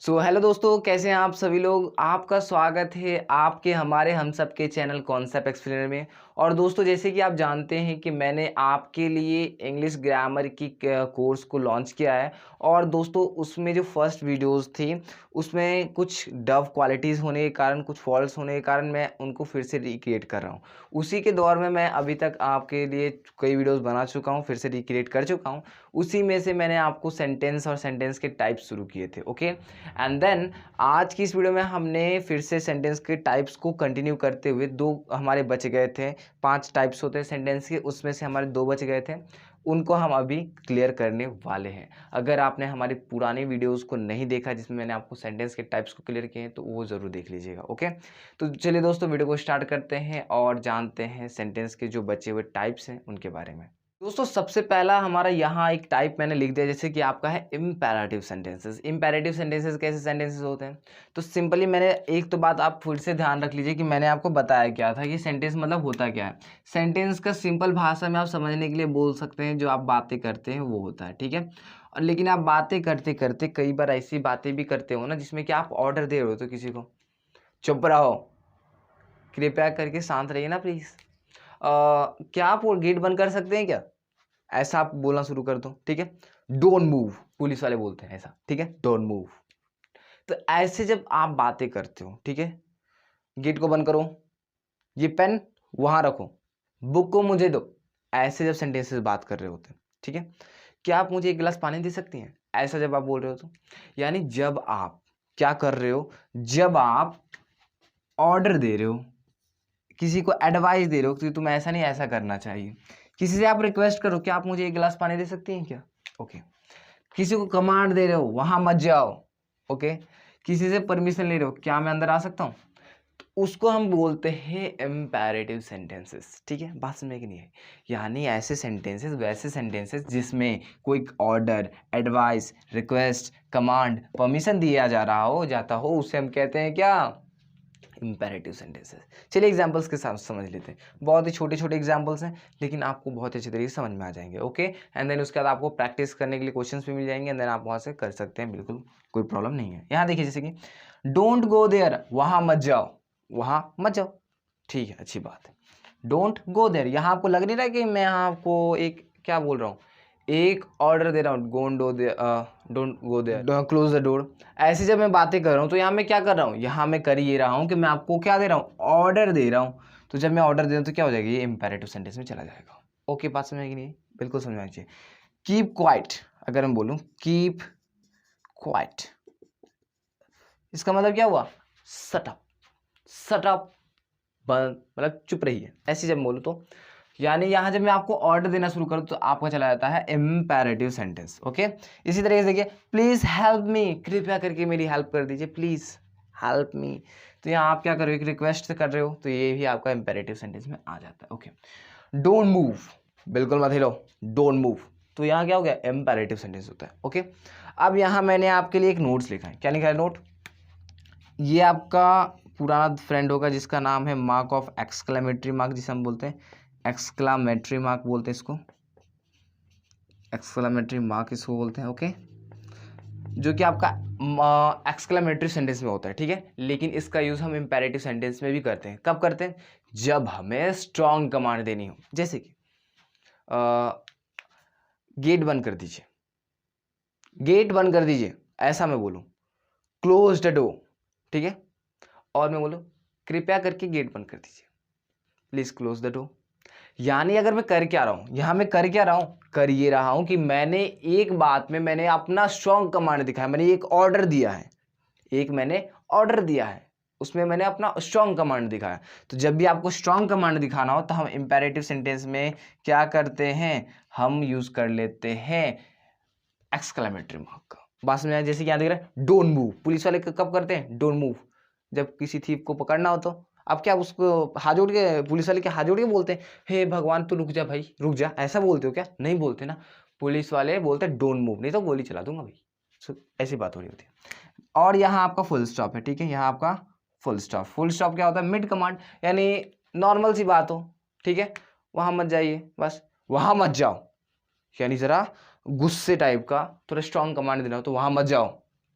Hello दोस्तों, कैसे हैं आप सभी लोग। आपका स्वागत है आपके हमारे हम सब के चैनल कॉन्सेप्ट एक्सप्लेनर में। और दोस्तों, जैसे कि आप जानते हैं कि मैंने आपके लिए इंग्लिश ग्रामर की कोर्स को लॉन्च किया है। और दोस्तों, उसमें जो फर्स्ट वीडियोस थी उसमें कुछ डव क्वालिटीज़ होने के कारण, कुछ फॉल्ट्स होने के कारण मैं उनको फिर से रिक्रिएट कर रहा हूँ। उसी के दौर में मैं अभी तक आपके लिए कई वीडियोज़ बना चुका हूँ, फिर से रिक्रिएट कर चुका हूँ। उसी में से मैंने आपको सेंटेंस और सेंटेंस के टाइप शुरू किए थे। ओके, एंड देन आज की इस वीडियो में हमने फिर से सेंटेंस के टाइप्स को कंटिन्यू करते हुए, दो हमारे बच गए थे। 5 टाइप्स होते हैं सेंटेंस के, उसमें से हमारे 2 बच गए थे, उनको हम अभी क्लियर करने वाले हैं। अगर आपने हमारी पुरानी वीडियोस को नहीं देखा जिसमें मैंने आपको सेंटेंस के टाइप्स को क्लियर किए हैं तो वो ज़रूर देख लीजिएगा। ओके, तो चलिए दोस्तों, वीडियो को स्टार्ट करते हैं और जानते हैं सेंटेंस के जो बचे हुए टाइप्स हैं उनके बारे में। दोस्तों, सबसे पहला हमारा यहाँ एक टाइप मैंने लिख दिया, जैसे कि आपका है इम्पेरेटिव सेंटेंसेस। इम्पेरेटिव सेंटेंसेस कैसे सेंटेंसेस होते हैं? तो सिंपली मैंने एक तो बात आप फिर से ध्यान रख लीजिए कि मैंने आपको बताया क्या था कि सेंटेंस मतलब होता क्या है। सेंटेंस का सिंपल भाषा में आप समझने के लिए बोल सकते हैं, जो आप बातें करते हैं वो होता है, ठीक है। और लेकिन आप बातें करते करते कई बार ऐसी बातें भी करते हो ना जिसमें कि आप ऑर्डर दे रहे हो तो किसी को, चुप रहो, कृपया करके शांत रहिए ना प्लीज़, क्या आप वो गेट बंद कर सकते हैं क्या, ऐसा आप बोलना शुरू कर दो, ठीक है। डोंट मूव, पुलिस वाले बोलते हैं ऐसा, ठीक है, डोंट मूव। तो ऐसे जब आप बातें करते हो, ठीक है, गेट को बंद करो, ये पेन वहां रखो, बुक को मुझे दो, ऐसे जब सेंटेंसेस बात कर रहे होते हैं, ठीक है। क्या आप मुझे एक गिलास पानी दे सकती हैं, ऐसा जब आप बोल रहे हो तो, यानी जब आप क्या कर रहे हो, जब आप ऑर्डर दे रहे हो, किसी को एडवाइस दे रहे हो कि तुम ऐसा नहीं ऐसा करना चाहिए, किसी से आप रिक्वेस्ट करो, क्या आप मुझे एक गिलास पानी दे सकती हैं क्या, ओके। किसी को कमांड दे रहे हो, वहां मत जाओ, ओके। किसी से परमिशन ले रहे हो, क्या मैं अंदर आ सकता हूँ, तो उसको हम बोलते हैं इम्पेरेटिव सेंटेंसेस, ठीक है। बात समझ की नहीं है, यानी ऐसे सेंटेंसेस, वैसे सेंटेंसेस जिसमें कोई order, advice, request, command, permission दिया जा रहा हो, जाता हो, उसे हम कहते हैं क्या, इम्पेरेटिव सेंटेंसेस। चलिए एग्जांपल्स के साथ समझ लेते हैं। बहुत ही छोटे छोटे एग्जांपल्स हैं लेकिन आपको बहुत अच्छे तरीके से समझ में आ जाएंगे। ओके, एंड देन उसके बाद आपको प्रैक्टिस करने के लिए क्वेश्चंस भी मिल जाएंगे, एंड देन आप वहां से कर सकते हैं, बिल्कुल कोई प्रॉब्लम नहीं है। यहाँ देखिए, जैसे कि डोंट गो देयर, वहां मत जाओ, वहां मत जाओ, ठीक है, अच्छी बात है। डोंट गो देयर, यहाँ आपको लग नहीं रहा कि मैं यहाँ आपको एक क्या बोल रहा हूँ, एक ऑर्डर दे रहा हूँ, don't go there, close the door. ऐसे जब मैं बातें कर रहा हूँ तो यहाँ मैं क्या कर रहा हूँ, यहाँ मैं कर ये रहा हूँ कि मैं आपको क्या दे रहा हूँ, ऑर्डर दे रहा हूँ। तो जब मैं ऑर्डर दे रहा हूँ तो क्या हो जाएगा, ये इंपेरेटिव सेंटेंस में चला जाएगा। ओके, बात समझ आएगी नहीं, बिल्कुल समझ आनी चाहिए। कीप क्वाइट, अगर मैं बोलूँ कीप क्वाइट, इसका मतलब क्या हुआ, सट अप, सट अप, मतलब चुप रहिए, ऐसे जब बोलूँ तो। यानी यहाँ जब मैं आपको ऑर्डर देना शुरू करूँ तो आपका चला जाता है इम्पेरेटिव सेंटेंस। ओके, इसी तरीके से देखिए, प्लीज हेल्प मी, कृपया करके मेरी हेल्प कर दीजिए, प्लीज हेल्प मी। तो यहाँ आप क्या कर रहे हो, एक रिक्वेस्ट से कर रहे हो, तो ये भी आपका इम्पेरेटिव सेंटेंस में आ जाता है। ओके, डोंट मूव, बिल्कुल मत हिलो, डोंट मूव, तो यहाँ क्या हो गया, इम्पेरेटिव सेंटेंस होता है। ओके, अब यहाँ मैंने आपके लिए एक नोट्स लिखा है, क्या लिखा है नोट, ये आपका पुराना फ्रेंड होगा जिसका नाम है मार्क ऑफ एक्सक्लेमेटरी मार्क, जिसे हम बोलते हैं एक्सक्लामेटरी मार्क बोलते हैं इसको, एक्सक्लामेटरी मार्क इसको बोलते हैं। ओके, जो कि आपका एक्सक्लामेटरी सेंटेंस में होता है, ठीक है। लेकिन इसका यूज हम इंपेरेटिव सेंटेंस में भी करते हैं। कब करते हैं, जब हमें स्ट्रॉन्ग कमांड देनी हो, जैसे कि गेट बंद कर दीजिए, गेट बंद कर दीजिए, ऐसा मैं बोलूं, क्लोज द डोर, ठीक है। और मैं बोलूं कृपया करके गेट बंद कर दीजिए, प्लीज क्लोज द डोर। यानी अगर मैं कर क्या रहा हूं, यहां मैं कर क्या रहा हूं, कर ये रहा हूं कि मैंने एक बात में मैंने अपना स्ट्रॉन्ग कमांड दिखाया, मैंने एक ऑर्डर दिया है, एक मैंने ऑर्डर दिया है, उसमें मैंने अपना स्ट्रॉन्ग कमांड दिखाया। तो जब भी आपको स्ट्रॉन्ग कमांड दिखाना हो तो हम इंपेरेटिव सेंटेंस में क्या करते हैं, हम यूज कर लेते हैं एक्सक्लेमेटरी मार्क का। बात समझ आया, जैसे कि यहाँ देख रहे हैं डोंट मूव, पुलिस वाले कब करते हैं, डोंट मूव, जब किसी थीफ को पकड़ना हो तो। अब क्या उसको हाथ जोड़ के, पुलिस वाले के हाथ जोड़ के बोलते हैं, हे भगवान तू रुक जा भाई रुक जा, ऐसा बोलते हो क्या, नहीं बोलते ना, पुलिस वाले बोलते हैं डोंट मूव, नहीं तो गोली चला दूंगा भाई। ऐसी बात हो रही होती है। और यहाँ आपका फुल स्टॉप है, ठीक है, यहाँ आपका फुल स्टॉप। फुल स्टॉप क्या होता है, मिड कमांड, यानी नॉर्मल सी बात हो, ठीक है, वहां मत जाइए, बस वहां मत जाओ, यानी जरा गुस्से टाइप का थोड़ा स्ट्रॉन्ग कमांड देना हो तो वहां मत जाओ,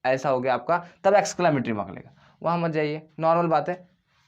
ऐसा हो गया आपका, तब एक्सक्लेमेटरी मार्क लगेगा, वहाँ मत जाइए, नॉर्मल बात है,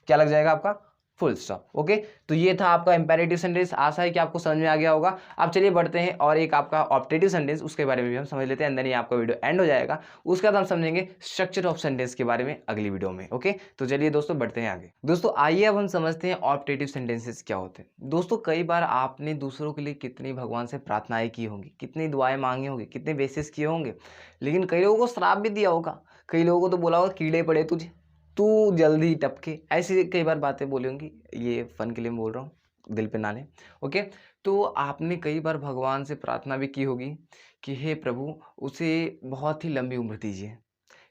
क्या लग जाएगा आपका, फुल स्टॉप। ओके, तो ये था आपका इंपेरेटिव सेंटेंस, आशा है कि आपको समझ में आ गया होगा। अब चलिए बढ़ते हैं और एक आपका ऑप्टेटिव सेंटेंस, उसके बारे में भी हम समझ लेते हैं, अंदर ही आपका वीडियो एंड हो जाएगा। उसके बाद हम समझेंगे स्ट्रक्चर ऑफ सेंटेंस के बारे में अगली वीडियो में। ओके, तो चलिए दोस्तों बढ़ते हैं आगे। दोस्तों आइए अब हम समझते हैं ऑप्टेटिव सेंटेंसेस क्या होते हैं। दोस्तों कई बार आपने दूसरों के लिए कितनी भगवान से प्रार्थनाएं की होंगी, कितनी दुआएं मांगी होंगी, कितने बेसिस किए होंगे, लेकिन कई लोगों को श्राप भी दिया होगा, कई लोगों को तो बोला होगा कीड़े पड़े तुझे, तू जल्दी टपके, ऐसी कई बार बातें बोली होंगी। ये फन के लिए मैं बोल रहा हूँ, दिल पे ना लें। ओके, तो आपने कई बार भगवान से प्रार्थना भी की होगी कि हे प्रभु उसे बहुत ही लंबी उम्र दीजिए,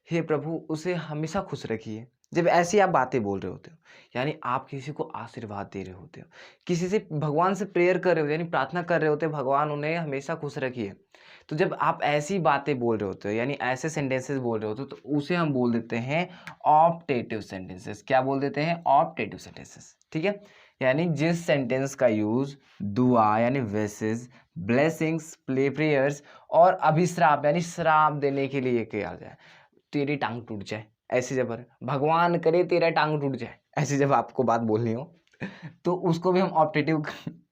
हे प्रभु उसे हमेशा खुश रखिए। जब ऐसी आप बातें बोल रहे होते हो, यानी आप किसी को आशीर्वाद दे रहे होते हो, किसी से भगवान से प्रेयर कर रहे हो, यानी प्रार्थना कर रहे होते हो भगवान उन्हें हमेशा खुश रखिए। तो जब आप ऐसी बातें बोल रहे होते हो, यानी ऐसे सेंटेंसेस बोल रहे होते हो, तो उसे हम बोल देते हैं ऑप्टेटिव सेंटेंसेस। क्या बोल देते हैं, ऑप्टेटिव सेंटेंसेस। ठीक है, यानी जिस सेंटेंस का यूज दुआ यानी विशेस, ब्लेसिंग्स, प्रेयर्स और अभिश्राप यानी श्राप देने के लिए किया जाए। तेरी टांग टूट जाए, ऐसी जब भगवान करे तेरा टांग टूट जाए, ऐसी जब आपको बात बोलनी हो, तो उसको भी हम ऑप्टेटिव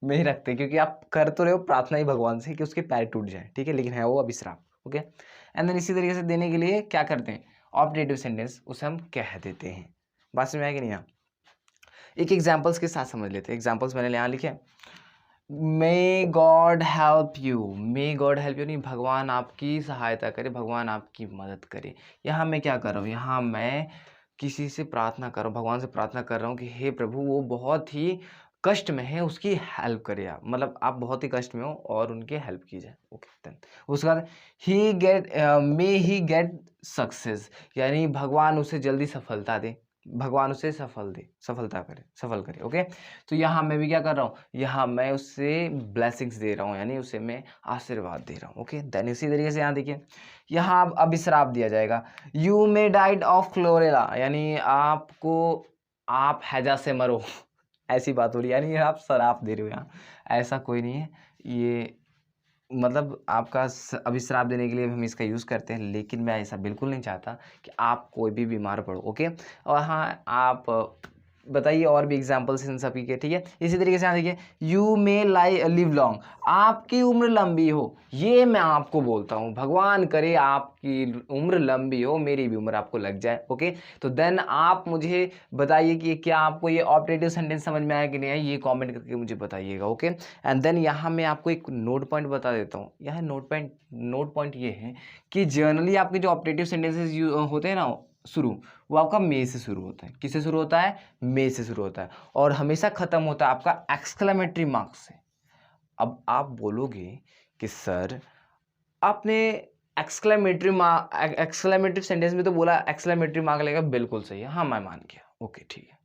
में ही रखते हैं, क्योंकि आप कर तो रहे हो प्रार्थना ही भगवान से कि उसके पैर टूट जाए, ठीक है, लेकिन है वो अभिश्राप। ओके, एंड देन इसी तरीके से देने के लिए क्या करते हैं, ऑप्टेटिव सेंटेंस उसे हम कह देते हैं। बात समझ में आएगी नहीं? यहाँ एक एग्जाम्पल्स के साथ समझ लेते हैं। एग्जाम्पल्स मैंने यहाँ लिखे, may God help you, may God help you नहीं, भगवान आपकी सहायता करे, भगवान आपकी मदद करे। यहाँ मैं क्या कर रहा हूँ, यहाँ मैं किसी से प्रार्थना कर रहा हूँ, भगवान से प्रार्थना कर रहा हूँ कि हे प्रभु वो बहुत ही कष्ट में है, उसकी हेल्प करे आप, मतलब आप बहुत ही कष्ट में हो और उनकी हेल्प की जाए। ओके, देन उसके बाद ही गेट, मे ही गेट सक्सेस, यानी भगवान उसे जल्दी सफलता दे, भगवान उसे सफलता करे, सफल करे। ओके, तो यहाँ मैं भी क्या कर रहा हूँ, यहाँ मैं उससे ब्लेसिंग्स दे रहा हूँ, यानी उसे मैं आशीर्वाद दे रहा हूँ। ओके, देन इसी तरीके से यहाँ देखिए, यहाँ अब अभिश्राप दिया जाएगा, you may died of chlorella, यानी आप हैजा से मरो, ऐसी बात हो रही है, यानी आप शराप दे रहे हो। यहाँ ऐसा कोई नहीं है, ये मतलब आपका अभिश्राप देने के लिए हम इसका यूज़ करते हैं, लेकिन मैं ऐसा बिल्कुल नहीं चाहता कि आप कोई भी बीमार पड़ो। ओके, और हाँ आप बताइए और भी एग्जांपल्स इन सभी के, ठीक है। इसी तरीके से यहाँ देखिए, यू मे लिव लॉन्ग, आपकी उम्र लंबी हो, ये मैं आपको बोलता हूँ, भगवान करे आपकी उम्र लंबी हो, मेरी भी उम्र आपको लग जाए। ओके, तो देन आप मुझे बताइए कि क्या आपको ये ऑप्टेटिव सेंटेंस समझ में आया कि नहीं आया, ये कॉमेंट करके मुझे बताइएगा। ओके, एंड देन यहाँ मैं आपको एक नोट पॉइंट बता देता हूँ। यहाँ नोट पॉइंट ये है कि जनरली आपके जो ऑप्टेटिव सेंटेंसेस होते हैं ना शुरू, वो आपका मे से शुरू होता है। किससे शुरू होता है, मे से शुरू होता है, और हमेशा खत्म होता है आपका एक्सक्लेमेटरी मार्क से। अब आप बोलोगे कि सर आपने एक्सक्लेमेटरी सेंटेंस में तो बोला एक्सक्लेमेटरी मार्क लगेगा, बिल्कुल सही है, हाँ मैं मान गया। ओके, ठीक है।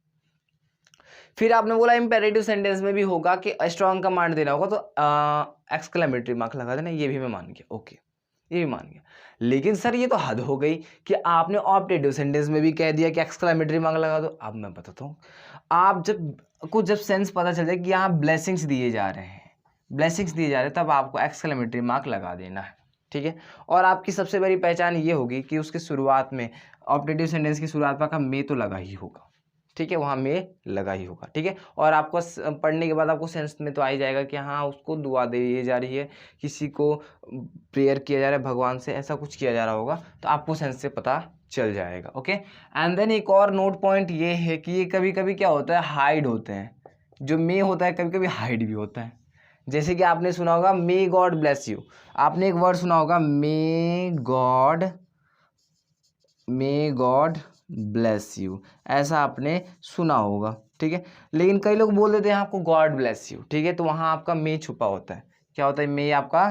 फिर आपने बोला इंपेरेटिव सेंटेंस में भी होगा कि स्ट्रॉन्ग कमांड देना होगा, तो एक्सक्लेमेटरी मार्क लगा देना, ये भी मैं मान गया। ओके, ये भी मान गया। लेकिन सर ये तो हद हो गई कि आपने ऑप्टेटिव सेंटेंस में भी कह दिया कि एक्सक्लेमेटरी मार्क लगा दो। अब मैं बताता हूँ, आप जब सेंस पता चल जाए कि यहाँ ब्लेसिंग्स दिए जा रहे हैं, तब आपको एक्सक्लेमेटरी मार्क लगा देना है, ठीक है। और आपकी सबसे बड़ी पहचान ये होगी कि उसके शुरुआत में, ऑप्टेटिव सेंटेंस की शुरुआत पर मे तो लगा ही होगा, ठीक है, वहाँ में लगा ही होगा, ठीक है। और आपको पढ़ने के बाद आपको सेंस में तो आ ही जाएगा कि हाँ उसको दुआ दी जा रही है, किसी को प्रेयर किया जा रहा है, भगवान से ऐसा कुछ किया जा रहा होगा, तो आपको सेंस से पता चल जाएगा। ओके, एंड देन एक और नोट पॉइंट ये है कि ये कभी कभी क्या होता है, हाइड होते हैं। जो मे होता है कभी कभी हाइड भी होता है। जैसे कि आपने सुना होगा मे गॉड ब्लेस यू, आपने एक वर्ड सुना होगा मे गॉड ब्लेस यू, ऐसा आपने सुना होगा, ठीक है। लेकिन कई लोग बोल देते हैं आपको गॉड ब्लेस यू, ठीक है, तो वहाँ आपका मे छुपा होता है। क्या होता है, मे आपका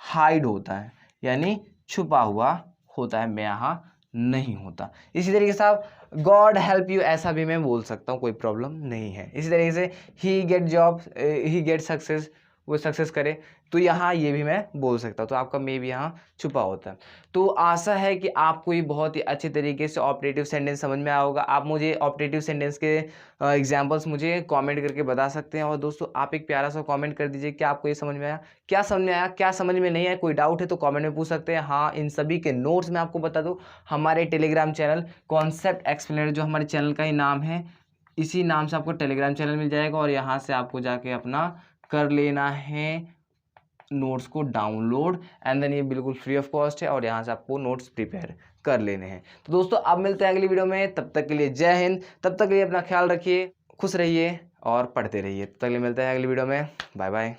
हाइड होता है, यानी छुपा हुआ होता है, मे यहाँ नहीं होता। इसी तरीके से आप गॉड हेल्प यू ऐसा भी मैं बोल सकता हूँ, कोई प्रॉब्लम नहीं है। इसी तरीके से ही गेट जॉब, ही गेट सक्सेस, वो सक्सेस करे, तो यहाँ ये भी मैं बोल सकता हूँ। तो आपका मे भी यहाँ छुपा होता है। तो आशा है कि आपको ये बहुत ही अच्छे तरीके से ऑपरेटिव सेंटेंस समझ में आया होगा। आप मुझे ऑपरेटिव सेंटेंस के एग्जाम्पल्स मुझे कमेंट करके बता सकते हैं। और दोस्तों आप एक प्यारा सा कमेंट कर दीजिए कि आपको ये समझ में आया, क्या समझ में आया, क्या समझ में नहीं आया। कोई डाउट है तो कमेंट में पूछ सकते हैं। हाँ, इन सभी के नोट्स मैं आपको बता दूँ, हमारे टेलीग्राम चैनल कॉन्सेप्ट एक्सप्लेनर, जो हमारे चैनल का ही नाम है, इसी नाम से आपको टेलीग्राम चैनल मिल जाएगा। और यहाँ से आपको जाके अपना कर लेना है नोट्स को डाउनलोड, एंड देन ये बिल्कुल फ्री ऑफ कॉस्ट है, और यहाँ से आपको नोट्स प्रिपेयर कर लेने हैं। तो दोस्तों अब मिलते हैं अगली वीडियो में, तब तक के लिए जय हिंद। तब तक के लिए अपना ख्याल रखिए, खुश रहिए और पढ़ते रहिए। तब तक के लिए मिलते हैं अगली वीडियो में। Bye bye.